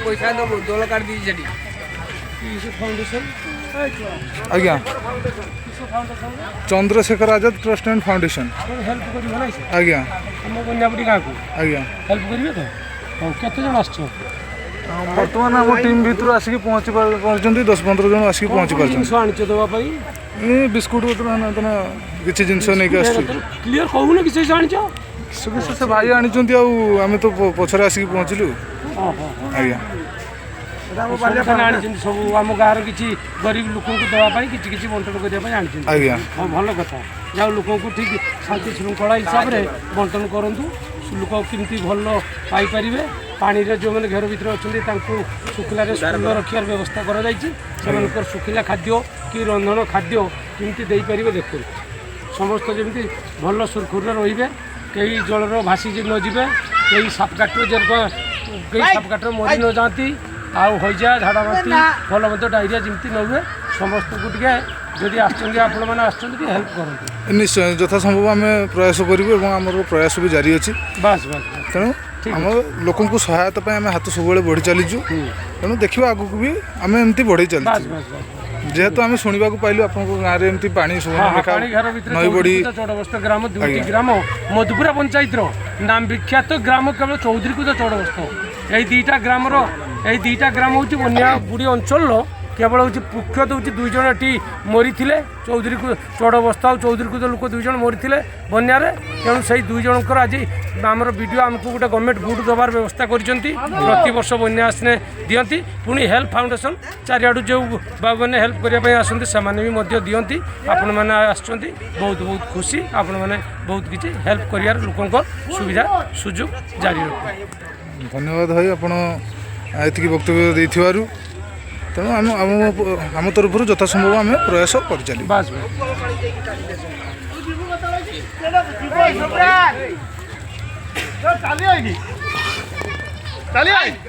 पैसा दबो दोल काट दी जेडी फाउंडेशन आज्ञा Chandrashekhar Azad trust and foundation help करियो नै आज्ञा हम बन्यापुटी गाँव को आज्ञा हेल्प करिवे तो हां केते जण आछो बर्तमान आम टीम भितर आसिक पहुँची पार्टी 10-15 जन आसिक पहुँची पार्टी आनिछ दवा पई बिस्कुट बोतल किसी जिनस नहीं क्लियर कहू ना किसी आनिछ से भाई आनी आम तो पछरे आसिक पहुँचलु आज्ञा सब आम गाँव किसी गरीब लोक देवाई किसी बंटन करने आज्ञा हाँ भल कथा जहाँ लोक ठीक शांति श्रृंखला हिसाब से बंटन करूँ लोक केमती भल पाइपर पानी जो मैंने घेर भर अच्छा शुखिल रखार व्यवस्था कर शुखिला खाद्य कि रंधन खाद्य केमती देपर देखते समस्त जमी भल सुरखुर रे कई जलर भासी न जाए कई सापकाटर कई सापकाटर मरी न जाती आउ हईजा झाड़ा बांती भल मत डायरिया जमी न हुए समस्त को टे जदि आपण मैंने हेल्प करें निश्चय यथासंभव आम प्रयास करूँ आम प्रयास भी जारी अच्छी बस बस तेणु आम लोक सहायता आम हाथ सब बढ़ी चलीचु तेणु देखा आगू भी आम एमती बढ़ई चलू जेहेतु आम शुणा पाइलु आप गाँव में पानी नई बड़ी चौड़बस्त ग्राम दुईटी ग्राम मधुपुरा पंचायत नाम विख्यात ग्राम केवल चौधरीकुद चौड़बस्त यही दुईटा ग्राम हूँ बनिया बुढ़ी अंचल केवल हूँ मुख्यतः हूँ दुई जन ये मरी चौधरी चौड़बस्त और चौधरीकुद लोक दुई जन मरी बनियार तेणु से दुई जनकर आज आमर वीडियो आमको गोटे गवर्नमेंट बुट देवार व्यवस्था करती प्रति वर्ष बन्या आसने दिखती पुणी हेल्प फाउंडेशन चारिआडू जो मैंने हेल्प करने आसती से दिखती आपण मैंने आसुँच बहुत बहुत खुशी आपण मैंने बहुत किसी हेल्प कर लोक सुविधा सुजोग जारी रख धन्यवाद भाई आप वक्तव्य देथिबारु तेणु आम तरफ यथासंभव आम प्रयास कर चली बस चलिए